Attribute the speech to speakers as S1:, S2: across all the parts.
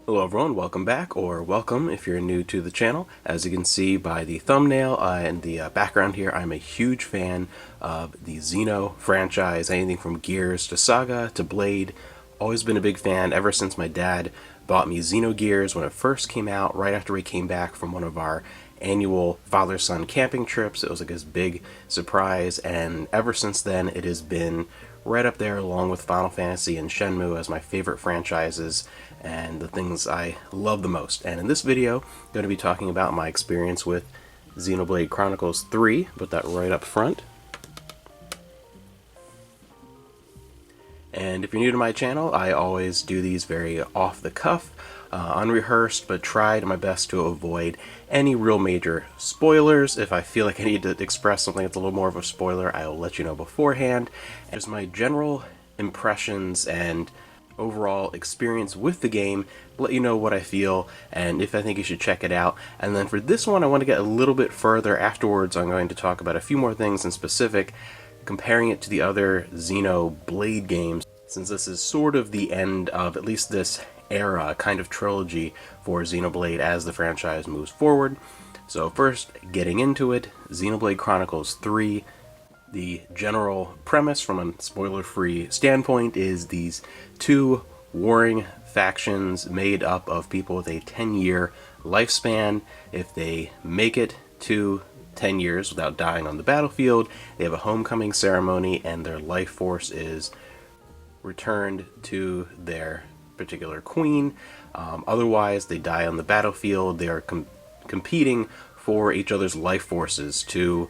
S1: Hello everyone, welcome back, or welcome if you're new to the channel. As you can see by the thumbnail and the background here, I'm a huge fan of the Xeno franchise, anything from Gears to Saga to Blade. Always been a big fan ever since my dad bought me Xenogears when it first came out, right after we came back from one of our annual father-son camping trips. It was like this big surprise, and ever since then it has been right up there along with Final Fantasy and Shenmue as my favorite franchises and the things I love the most. And in this video, I'm going to be talking about my experience with Xenoblade Chronicles 3, put that right up front. And if you're new to my channel, I always do these very off the cuff, unrehearsed, but tried my best to avoid any real major spoilers. If I feel like I need to express something that's a little more of a spoiler, I will let you know beforehand. And just my general impressions and overall experience with the game, let you know what I feel and if I think you should check it out. And then for this one, I want to get a little bit further afterwards. I'm going to talk about a few more things in specific, comparing it to the other Xenoblade games, since this is sort of the end of at least this era, kind of trilogy for Xenoblade as the franchise moves forward. So first, getting into it, Xenoblade Chronicles 3, the general premise from a spoiler-free standpoint is these two warring factions made up of people with a 10-year lifespan. If they make it to 10 years without dying on the battlefield, they have a homecoming ceremony and their life force is returned to their particular queen. Otherwise, they die on the battlefield. They are competing for each other's life forces to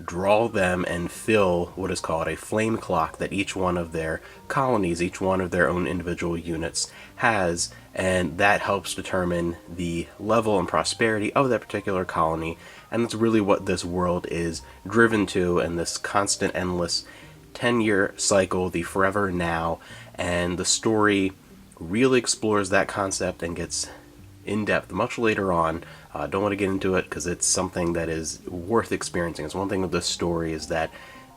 S1: draw them and fill what is called a flame clock that each one of their colonies, each one of their own individual units has, and that helps determine the level and prosperity of that particular colony. And that's really what this world is driven to, and this constant, endless 10-year cycle, the forever now. And the story really explores that concept and gets in depth much later on. Don't want to get into it because it's something that is worth experiencing. It's one thing with this story is that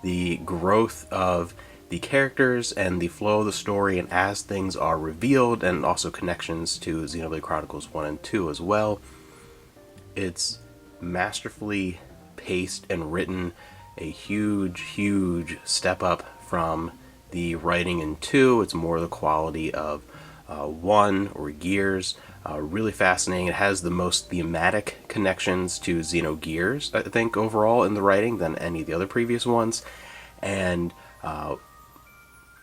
S1: the growth of the characters and the flow of the story, and as things are revealed, and also connections to Xenoblade Chronicles 1 and 2 as well, it's masterfully paced and written, a huge step up from the writing in 2. It's more the quality of 1 or Gears. Really fascinating. It has the most thematic connections to Xenogears, I think, overall in the writing than any of the other previous ones. And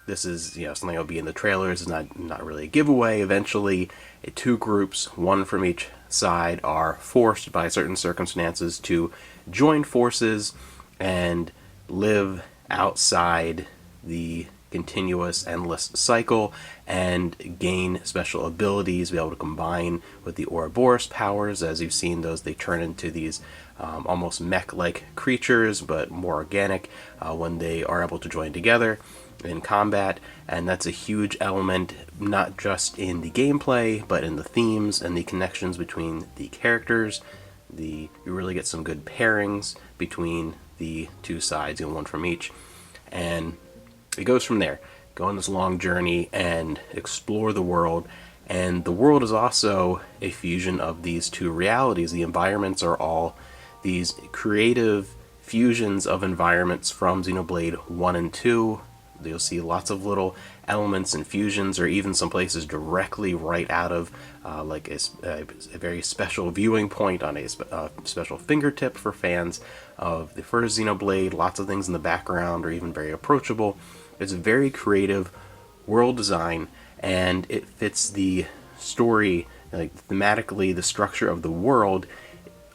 S1: this is, something that'll be in the trailers. It's not really a giveaway. Eventually, two groups, one from each side, are forced by certain circumstances to join forces and live outside the continuous, endless cycle and gain special abilities, be able to combine with the Ouroboros powers. As you've seen those, they turn into these almost mech-like creatures, but more organic when they are able to join together in combat. And that's a huge element, not just in the gameplay, but in the themes and the connections between the characters. You really get some good pairings between the two sides, one from each. And it goes from there. Go on this long journey and explore the world. And the world is also a fusion of these two realities. The environments are all these creative fusions of environments from Xenoblade 1 and 2. You'll see lots of little elements and fusions, or even some places directly right out of like a very special viewing point on a special fingertip for fans of the first Xenoblade. Lots of things in the background are even very approachable. It's a very creative world design, and it fits the story, like thematically. The structure of the world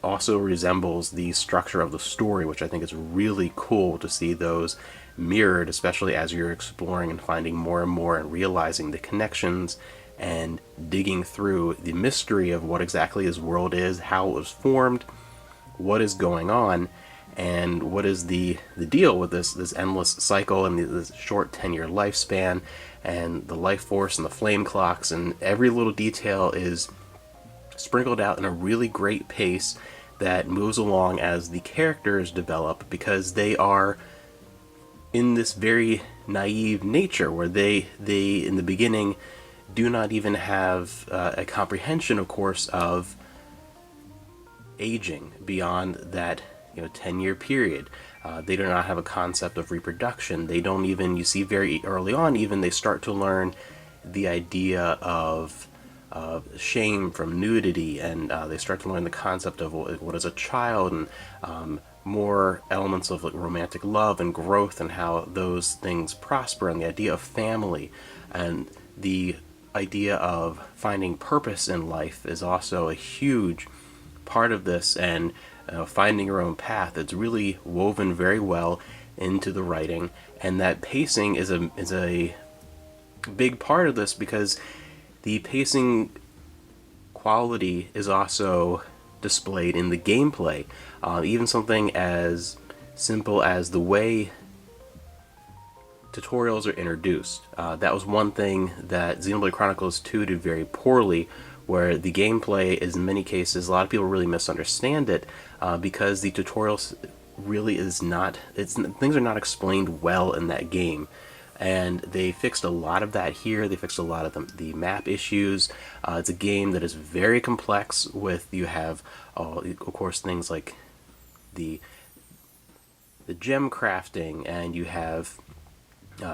S1: also resembles the structure of the story, which I think is really cool to see those mirrored, especially as you're exploring and finding more and more and realizing the connections and digging through the mystery of what exactly this world is, how it was formed, what is going on, and what is the deal with this endless cycle and this short 10-year lifespan, and the life force and the flame clocks, and every little detail is sprinkled out in a really great pace that moves along as the characters develop, because they are in this very naive nature where they in the beginning do not even have a comprehension, of course, of aging beyond that 10-year period. They do not have a concept of reproduction. They don't even, you see very early on even, they start to learn the idea of shame from nudity, and they start to learn the concept of what is a child, and more elements of like romantic love and growth and how those things prosper, and the idea of family and the idea of finding purpose in life is also a huge part of this, and finding your own path. It's really woven very well into the writing, and that pacing is a big part of this, because the pacing quality is also displayed in the gameplay. Even something as simple as the way tutorials are introduced. That was one thing that Xenoblade Chronicles 2 did very poorly, where the gameplay is, in many cases, a lot of people really misunderstand it, because the tutorials really is not, things are not explained well in that game. And they fixed a lot of that here. They fixed a lot of the map issues. It's a game that is very complex, with, you have, of course, things like the gem crafting, and you have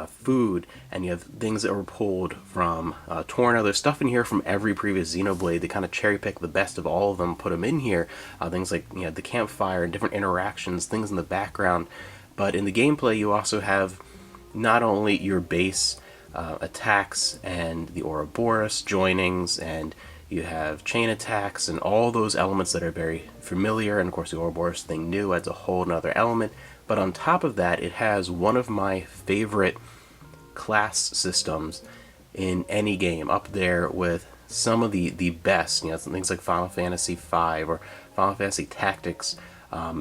S1: food, and you have things that were pulled from Torna. There's stuff in here from every previous Xenoblade. They kind of cherry pick the best of all of them, put them in here. Things like the campfire and different interactions, things in the background. But in the gameplay, you also have not only your base attacks and the Ouroboros joinings, and you have chain attacks and all those elements that are very familiar, and of course the Ouroboros thing new adds a whole nother element. But on top of that, it has one of my favorite class systems in any game, up there with some of the best, things like Final Fantasy V or Final Fantasy Tactics,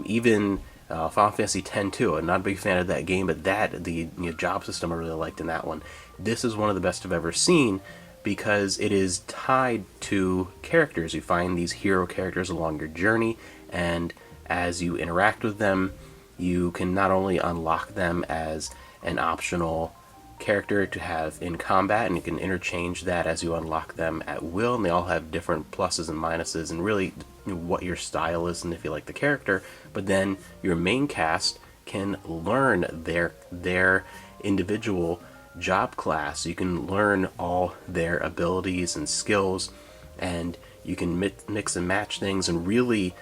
S1: even Final Fantasy X too. I'm not a big fan of that game, but the job system I really liked in that one. This is one of the best I've ever seen, because it is tied to characters. You find these hero characters along your journey, and as you interact with them, you can not only unlock them as an optional character to have in combat, and you can interchange that as you unlock them at will, and they all have different pluses and minuses, and really what your style is and if you like the character. But then your main cast can learn their individual job class. You can learn all their abilities and skills, and you can mix and match things and really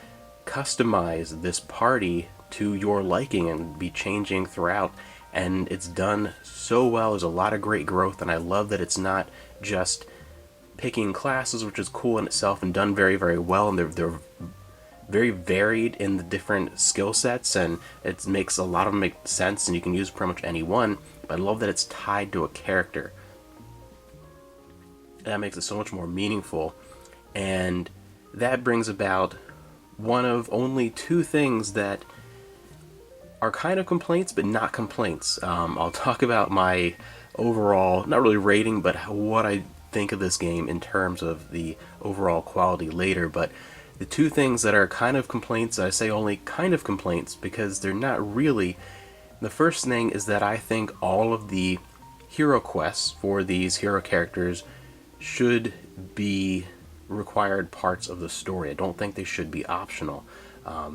S1: customize this party to your liking and be changing throughout. And it's done so well. There's a lot of great growth, and I love that it's not just picking classes, which is cool in itself and done very, very well, and they're very varied in the different skill sets, and it makes a lot of them make sense, and you can use pretty much any one. But I love that it's tied to a character. That makes it so much more meaningful, and that brings about one of only two things that are kind of complaints, but not complaints. I'll talk about my overall, not really rating, but what I think of this game in terms of the overall quality later. But the two things that are kind of complaints, I say only kind of complaints because they're not really. The first thing is that I think all of the hero quests for these hero characters should be required parts of the story. I don't think they should be optional.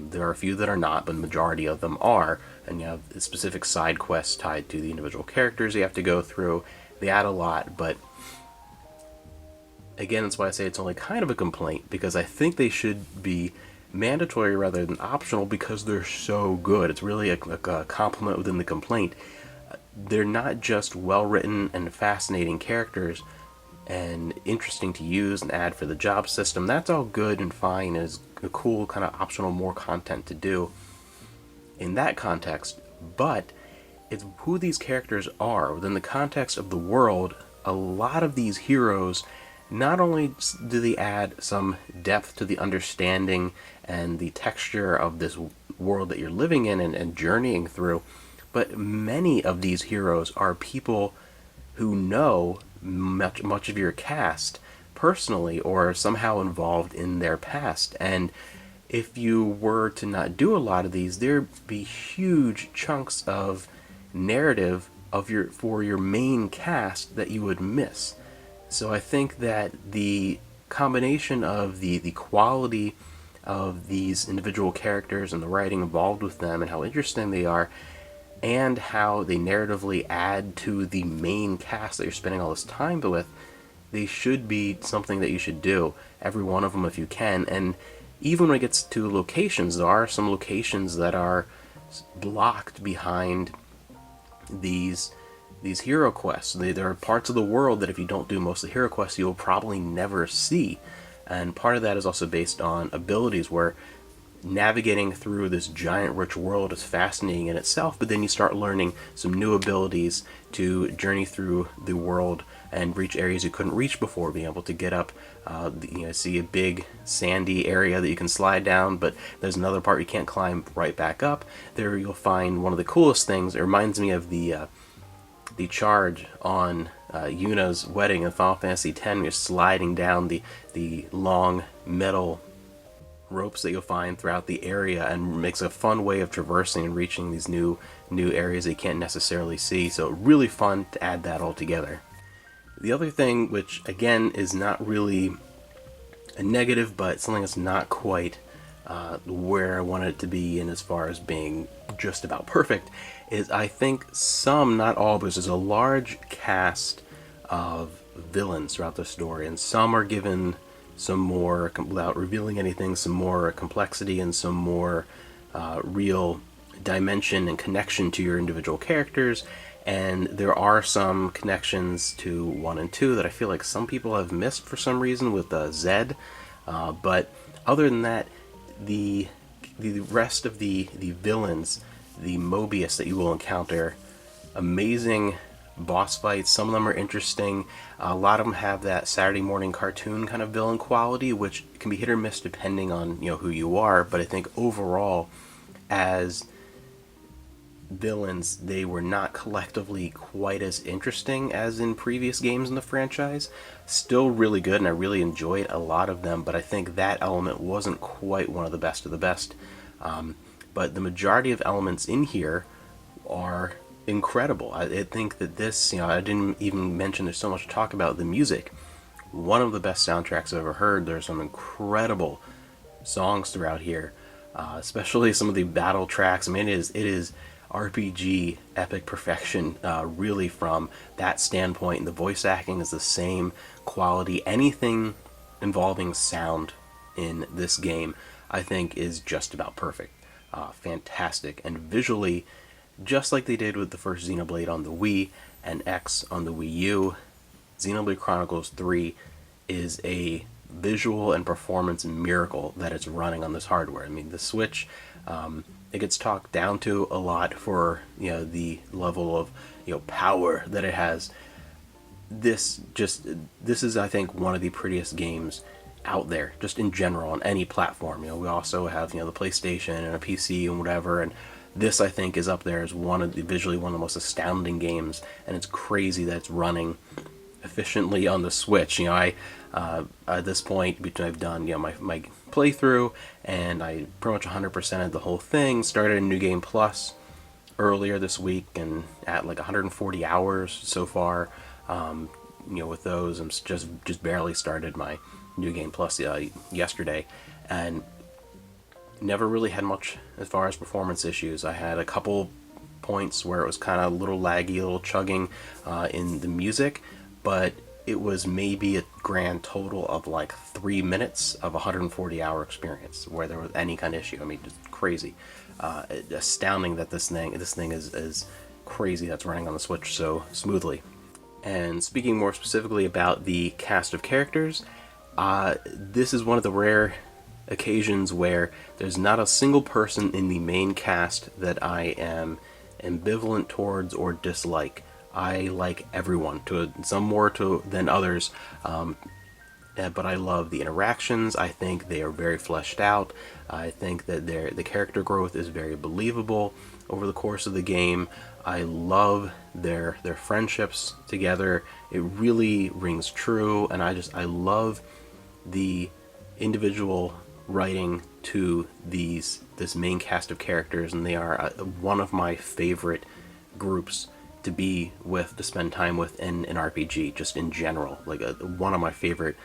S1: There are a few that are not, but the majority of them are, and you have specific side quests tied to the individual characters you have to go through. They add a lot, but again, that's why I say it's only kind of a complaint, because I think they should be mandatory rather than optional, because they're so good. It's really a compliment within the complaint. They're not just well-written and fascinating characters and interesting to use and add for the job system. That's all good and fine, and is a cool kind of optional more content to do in that context, but it's who these characters are within the context of the world. A lot of these heroes, not only do they add some depth to the understanding and the texture of this world that you're living in and journeying through, but many of these heroes are people who know much of your cast personally or somehow involved in their past. And if you were to not do a lot of these, there'd be huge chunks of narrative for your main cast that you would miss. So I think that the combination of the quality of these individual characters and the writing involved with them and how interesting they are, and how they narratively add to the main cast that you're spending all this time with, they should be something that you should do, every one of them if you can. And even when it gets to locations, there are some locations that are blocked behind these hero quests. There are parts of the world that if you don't do most of the hero quests, you'll probably never see. And part of that is also based on abilities, where navigating through this giant rich world is fascinating in itself, but then you start learning some new abilities to journey through the world and reach areas you couldn't reach before, being able to get up, see a big sandy area that you can slide down, but there's another part you can't climb right back up. There you'll find one of the coolest things. It reminds me of the charge on Yuna's wedding in Final Fantasy X. You're sliding down the long metal ropes that you'll find throughout the area, and makes a fun way of traversing and reaching these new areas that you can't necessarily see. So really fun to add that all together. The other thing, which again is not really a negative, but something that's not quite where I want it to be, and as far as being just about perfect, is I think some, not all, but there's a large cast of villains throughout the story, and some are given some more, without revealing anything, some more complexity and some more real dimension and connection to your individual characters. And there are some connections to 1 and 2 that I feel like some people have missed for some reason with Zed. But other than that, the rest of the villains, the Mobius that you will encounter, amazing boss fights. Some of them are interesting. A lot of them have that Saturday morning cartoon kind of villain quality, which can be hit or miss depending on who you are. But I think overall, as villains, they were not collectively quite as interesting as in previous games in the franchise. Still really good, and I really enjoyed a lot of them, but I think that element wasn't quite one of the best of the best. But the majority of elements in here are incredible. I think that this, I didn't even mention, there's so much to talk about. The music, one of the best soundtracks I've ever heard. There's some incredible songs throughout here, especially some of the battle tracks. I mean, it is RPG epic perfection, really, from that standpoint. And the voice acting is the same quality. Anything involving sound in this game, I think, is just about perfect. Fantastic. And visually, just like they did with the first Xenoblade on the Wii and X on the Wii U, Xenoblade Chronicles 3 is a visual and performance miracle that it's running on this hardware. I mean, the Switch, it gets talked down to a lot for the level of power that it has. This is, I think, one of the prettiest games out there, just in general, on any platform. We also have the PlayStation and a PC and whatever, and this, I think, is up there as visually one of the most astounding games, and it's crazy that it's running efficiently on the Switch. At this point, I've done my playthrough, and I pretty much 100%ed the whole thing. Started a New Game Plus earlier this week, and at like 140 hours so far. With those, I'm just barely started my New Game Plus yesterday, and never really had much as far as performance issues. I had a couple points where it was kind of a little laggy, a little chugging in the music, but it was maybe a grand total of like 3 minutes of a 140-hour experience where there was any kind of issue. I mean, just crazy. Astounding that this thing is crazy that's running on the Switch so smoothly. And speaking more specifically about the cast of characters, this is one of the rare occasions where there's not a single person in the main cast that I am ambivalent towards or dislike. I like everyone, some more than others, but I love the interactions. I think they are very fleshed out. I think that the character growth is very believable over the course of the game. I love their friendships together. It really rings true, and I love the individual writing to this main cast of characters, and they are one of my favorite groups to be with, to spend time with in an RPG, just in general. Like one of my favorite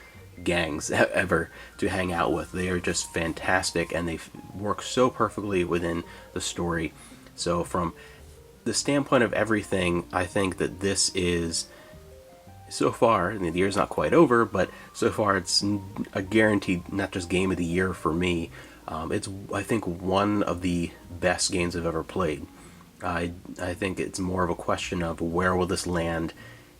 S1: gangs ever to hang out with. They are just fantastic, and they work so perfectly within the story. So from the standpoint of everything, I think that this is, so far, and the year's not quite over, but so far it's a guaranteed not just game of the year for me. It's, I think, one of the best games I've ever played. I think it's more of a question of where will this land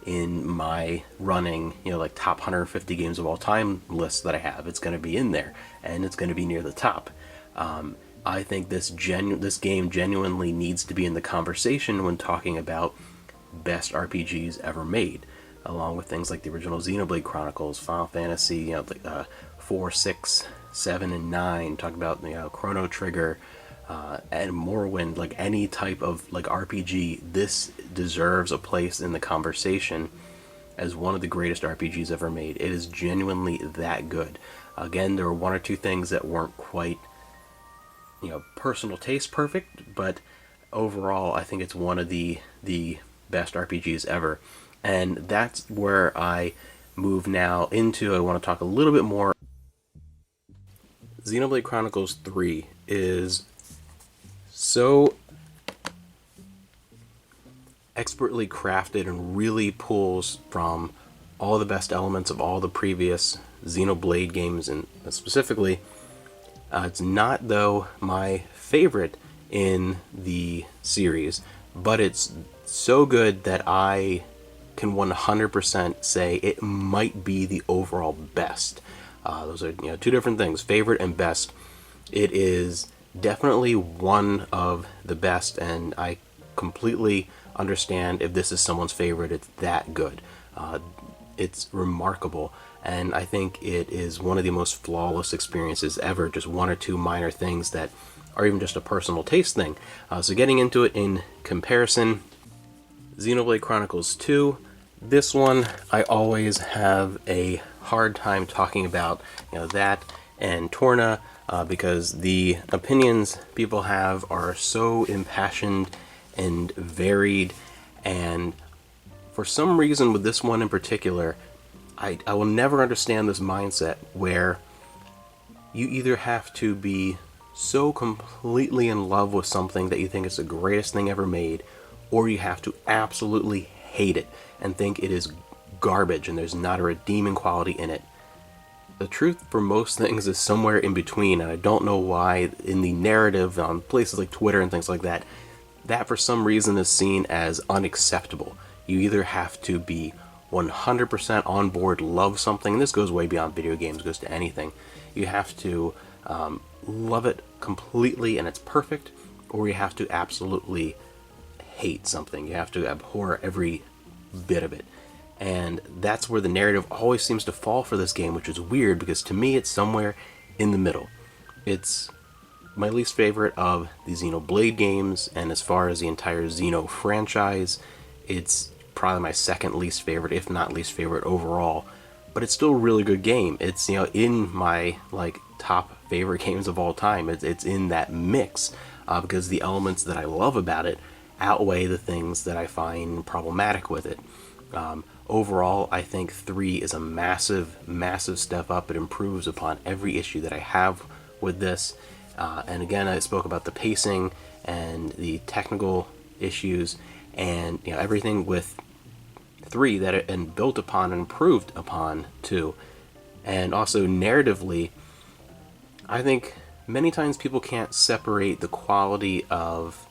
S1: in my running, like top 150 games of all time list that I have. It's going to be in there, and it's going to be near the top. I think this game genuinely needs to be in the conversation when talking about best RPGs ever made, along with things like the original Xenoblade Chronicles, Final Fantasy, 4, 6, 7, and 9. Talk about Chrono Trigger, and Morrowind. Like any type of like RPG, this deserves a place in the conversation as one of the greatest RPGs ever made. It is genuinely that good. Again, there were one or two things that weren't quite, personal taste perfect, but overall, I think it's one of the best RPGs ever. And that's where I move now into, I want to talk a little bit more. Xenoblade Chronicles 3 is so expertly crafted and really pulls from all the best elements of all the previous Xenoblade games, and specifically, it's not, though, my favorite in the series, but it's so good that I can 100% say it might be the overall best. Those are two different things, favorite and best. It is definitely one of the best, and I completely understand if this is someone's favorite. It's that good. It's remarkable, and I think it is one of the most flawless experiences ever. Just one or two minor things that are even just a personal taste thing. So getting into it in comparison, Xenoblade Chronicles 2, this one I always have a hard time talking about, that and Torna, because the opinions people have are so impassioned and varied, and for some reason with this one in particular, I will never understand this mindset where you either have to be so completely in love with something that you think is the greatest thing ever made, or you have to absolutely hate it and think it is garbage and there's not a redeeming quality in it. The truth for most things is somewhere in between, and I don't know why in the narrative on places like Twitter and things like that, that for some reason is seen as unacceptable. You either have to be 100% on board, love something, and this goes way beyond video games, goes to anything. You have to love it completely and it's perfect, or you have to absolutely hate something. You have to abhor every bit of it. And that's where the narrative always seems to fall for this game, which is weird because to me it's somewhere in the middle. It's my least favorite of the Xenoblade games, and as far as the entire Xeno franchise, it's probably my second least favorite, if not least favorite overall. But it's still a really good game. It's in my top favorite games of all time. It's in that mix because the elements that I love about it outweigh the things that I find problematic with it. Overall, I think 3 is a massive, massive step up. It improves upon every issue that I have with this. And again, I spoke about the pacing and the technical issues and everything with 3 that it and built upon and improved upon 2. And also narratively, I think many times people can't separate the quality of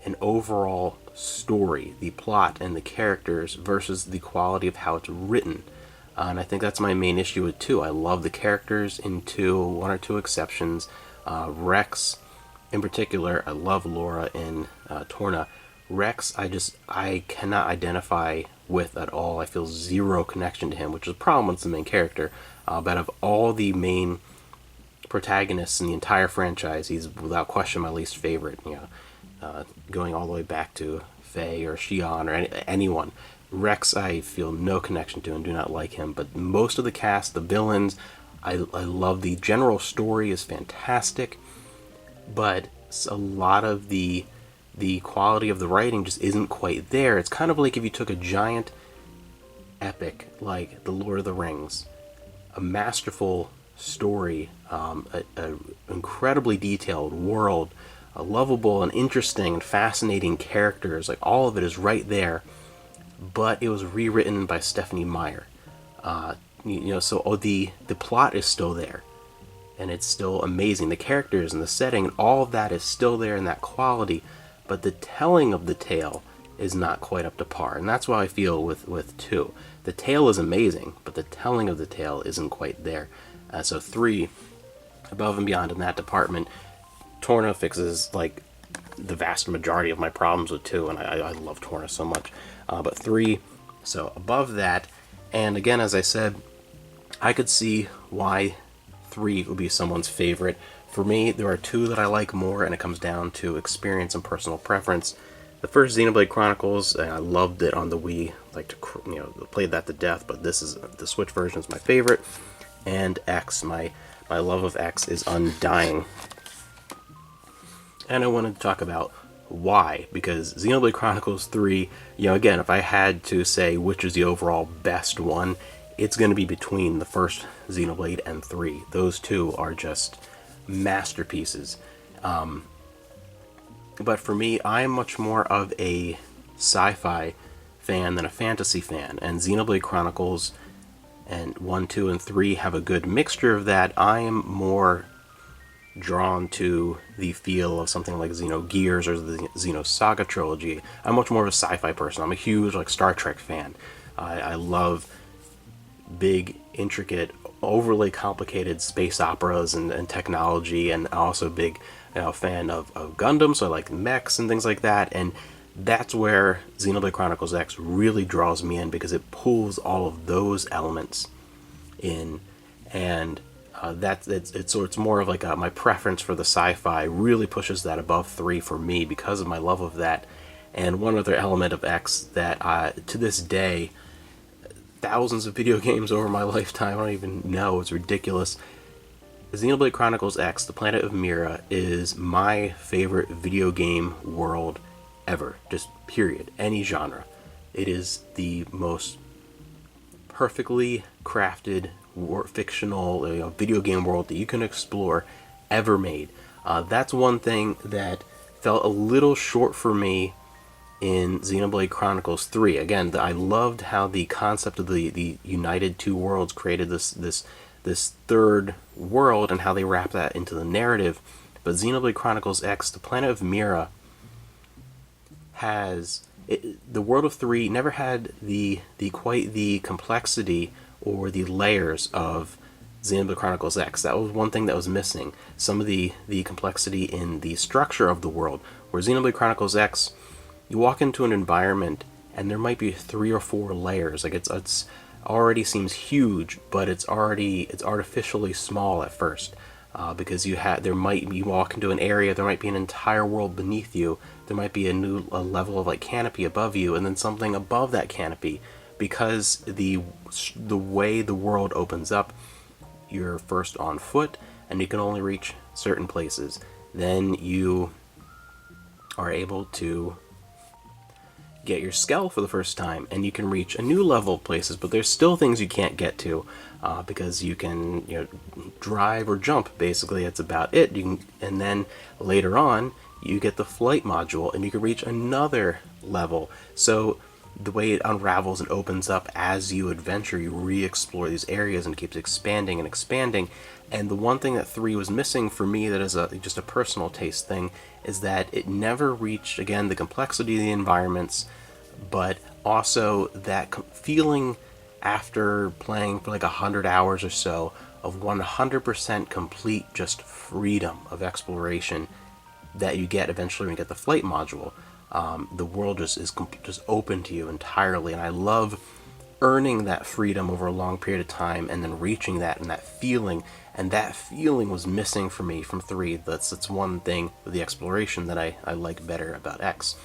S1: an overall story, the plot and the characters, versus the quality of how it's written. And I think that's my main issue with 2. I love the characters in 2, one or two exceptions. Rex, in particular, I love Laura in Torna. Rex, I cannot identify with at all. I feel zero connection to him, which is a problem with the main character. But of all the main protagonists in the entire franchise, he's without question my least favorite. Going all the way back to Faye or Xion or anyone. Rex, I feel no connection to and do not like him. But most of the cast, the villains, I love. The general story is fantastic, but a lot of the the quality of the writing just isn't quite there. It's kind of like if you took a giant epic like The Lord of the Rings, a masterful story, a incredibly detailed world, a lovable and interesting and fascinating characters, like all of it is right there, but it was rewritten by Stephanie Meyer. So the plot is still there, and it's still amazing. The characters and the setting and all of that is still there in that quality, but the telling of the tale is not quite up to par. And that's why I feel with 2. The tale is amazing, but the telling of the tale isn't quite there. So 3, above and beyond in that department. Torna fixes like the vast majority of my problems with 2, and I love Torna so much. But 3, so above that. And again, as I said, I could see why 3 would be someone's favorite. For me, there are 2 that I like more, and it comes down to experience and personal preference. The first, Xenoblade Chronicles, and I loved it on the Wii. Like to played that to death, but this is the Switch version is my favorite. And X, my love of X is undying. And I wanted to talk about why, because Xenoblade Chronicles 3, again, if I had to say which is the overall best one, it's going to be between the first Xenoblade and 3. Those 2 are just masterpieces. But for me, I'm much more of a sci-fi fan than a fantasy fan, and Xenoblade Chronicles and 1, 2, and 3 have a good mixture of that. I am more drawn to the feel of something like Xenogears or the Xenosaga trilogy. I'm much more of a sci-fi person. I'm a huge Star Trek fan. I love big, intricate, overly complicated space operas and technology, and also big fan of Gundam, so I like mechs and things like that. And that's where Xenoblade Chronicles X really draws me in, because it pulls all of those elements in, and it's more of like my preference for the sci-fi really pushes that above 3 for me because of my love of that. And one other element of X that to this day, thousands of video games over my lifetime, I don't even know, it's ridiculous. Xenoblade Chronicles X, the Planet of Mira, is my favorite video game world ever. Just period. Any genre. It is the most perfectly crafted fictional video game world that you can explore ever made. That's one thing that felt a little short for me in Xenoblade Chronicles 3. Again, I loved how the concept of the United Two Worlds created this third world, and how they wrap that into the narrative. But Xenoblade Chronicles X, the Planet of Mira, the world of 3 never had the quite the complexity or the layers of Xenoblade Chronicles X. That was one thing that was missing. Some of the complexity in the structure of the world. Where Xenoblade Chronicles X, you walk into an environment and there might be 3 or 4 layers. Like it's already seems huge, but it's artificially small at first, because you walk into an area, there might be an entire world beneath you, there might be a level of canopy above you, and then something above that canopy, because the way the world opens up, you're first on foot and you can only reach certain places. Then you are able to get your Skell for the first time, and you can reach a new level of places, but there's still things you can't get to, because you can drive or jump. Basically, that's about it. And then later on, you get the flight module, and you can reach another level. So the way it unravels and opens up as you adventure, you re-explore these areas, and it keeps expanding and expanding. And the one thing that 3 was missing for me, that is just a personal taste thing, is that it never reached, again, the complexity of the environments, but also that feeling after playing for 100 hours or so of 100% complete just freedom of exploration that you get eventually when you get the flight module. The world is just open to you entirely, and I love earning that freedom over a long period of time and then reaching that and that feeling was missing for me from 3. That's one thing with the exploration that I like better about X.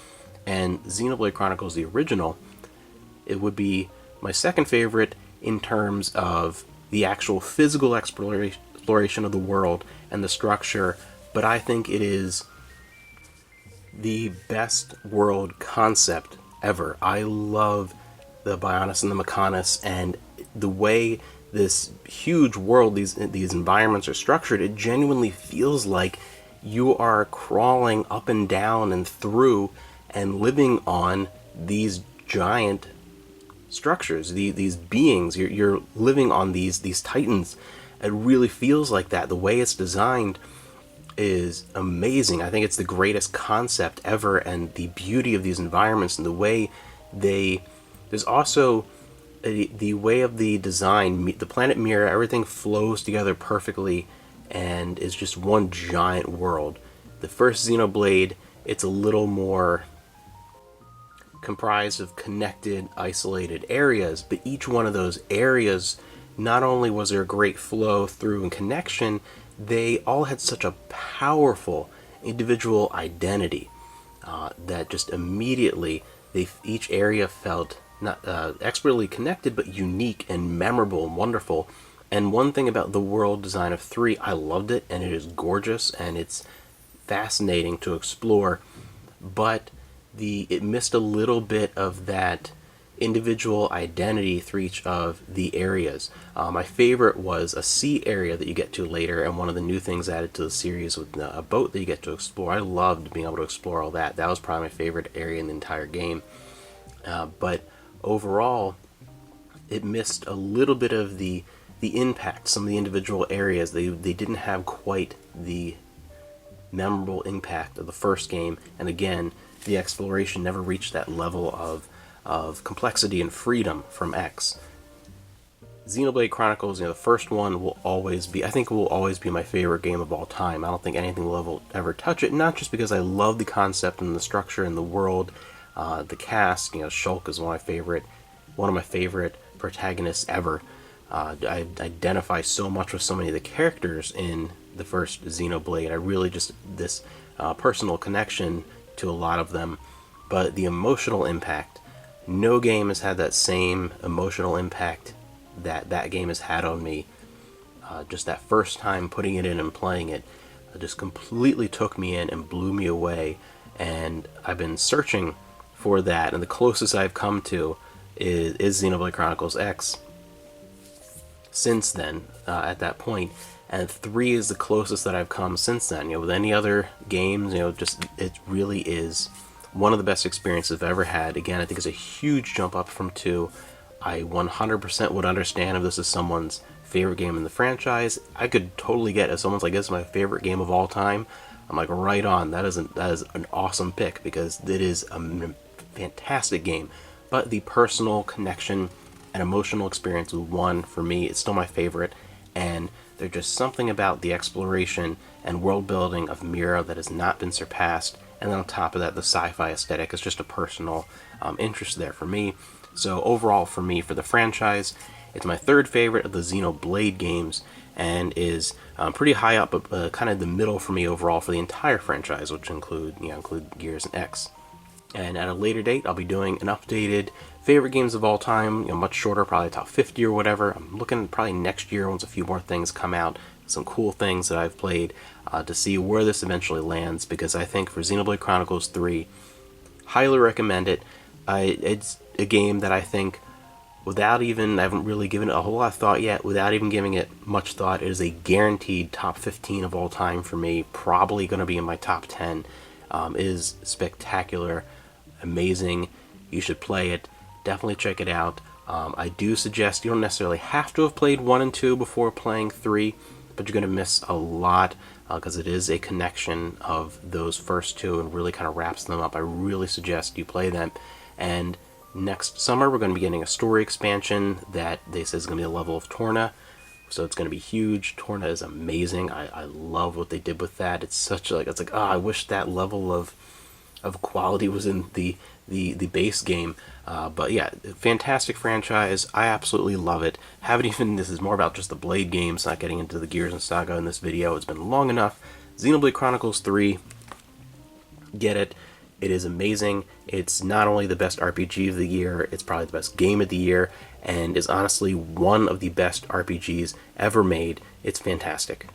S1: And Xenoblade Chronicles, the original, it would be my second favorite in terms of the actual physical exploration of the world and the structure, but I think it is the best world concept ever. I love the Bionis and the Mechanis, and the way this huge world, these environments are structured, it genuinely feels like you are crawling up and down and through and living on these giant structures, these beings. You're living on these titans. It really feels like that. The way it's designed is amazing. I think it's the greatest concept ever, and the beauty of these environments and the way there's also the way of the design, the planet mirror, everything flows together perfectly and is just one giant world. The first Xenoblade, it's a little more comprised of connected, isolated areas, but each one of those areas, not only was there a great flow through and connection, they all had such a powerful individual identity that just immediately each area felt not expertly connected, but unique and memorable and wonderful. And one thing about the world design of 3, I loved it, and it is gorgeous and it's fascinating to explore, but it missed a little bit of that individual identity through each of the areas. My favorite was a sea area that you get to later, and one of the new things added to the series with a boat that you get to explore. I loved being able to explore all that. That was probably my favorite area in the entire game. But overall, it missed a little bit of the impact. Some of the individual areas, they didn't have quite the memorable impact of the first game, and again, the exploration never reached that level of complexity and freedom from X. Xenoblade Chronicles, the first one will always be, I think it will always be my favorite game of all time. I don't think anything will ever touch it, not just because I love the concept and the structure and the world, the cast. Shulk is one of my favorite protagonists ever. I identify so much with so many of the characters in the first Xenoblade. I really just, this personal connection to a lot of them, but the emotional impact, no game has had that same emotional impact that game has had on me. Just that first time putting it in and playing it just completely took me in and blew me away, and I've been searching for that, and the closest I've come to is Xenoblade Chronicles X since then, at that point. And 3 is the closest that I've come since then. With any other games, just it really is one of the best experiences I've ever had. Again, I think it's a huge jump up from 2. I 100% would understand if this is someone's favorite game in the franchise. I could totally get it. If someone's like, this is my favorite game of all time, I'm like, right on. That is an awesome pick, because it is a fantastic game. But the personal connection and emotional experience with 1, for me, it's still my favorite. And there's just something about the exploration and world building of Mira that has not been surpassed. And then on top of that, the sci-fi aesthetic is just a personal interest there for me. So overall, for me, for the franchise, it's my 3rd favorite of the Xenoblade games, and is pretty high up, but kind of the middle for me overall for the entire franchise, which include Gears and X. And at a later date, I'll be doing an updated favorite games of all time, much shorter, probably top 50 or whatever. I'm looking probably next year, once a few more things come out, some cool things that I've played, to see where this eventually lands, because I think for Xenoblade Chronicles 3, highly recommend it. It's a game that I think, I haven't really given it a whole lot of thought yet, without even giving it much thought, it is a guaranteed top 15 of all time for me, probably going to be in my top 10. It is spectacular, amazing. You should play it. Definitely check it out. I do suggest you don't necessarily have to have played 1 and 2 before playing 3, but you're going to miss a lot, because it is a connection of those first 2 and really kind of wraps them up. I really suggest you play them. And next summer, we're going to be getting a story expansion that they say is going to be a level of Torna. So it's going to be huge. Torna is amazing. I love what they did with that. It's such I wish that level of quality was in the base game. But yeah, fantastic franchise. I absolutely love it. This is more about just the Blade games, not getting into the Gears and Saga in this video. It's been long enough. Xenoblade Chronicles 3, get it. It is amazing. It's not only the best RPG of the year, it's probably the best game of the year, and is honestly one of the best RPGs ever made. It's fantastic.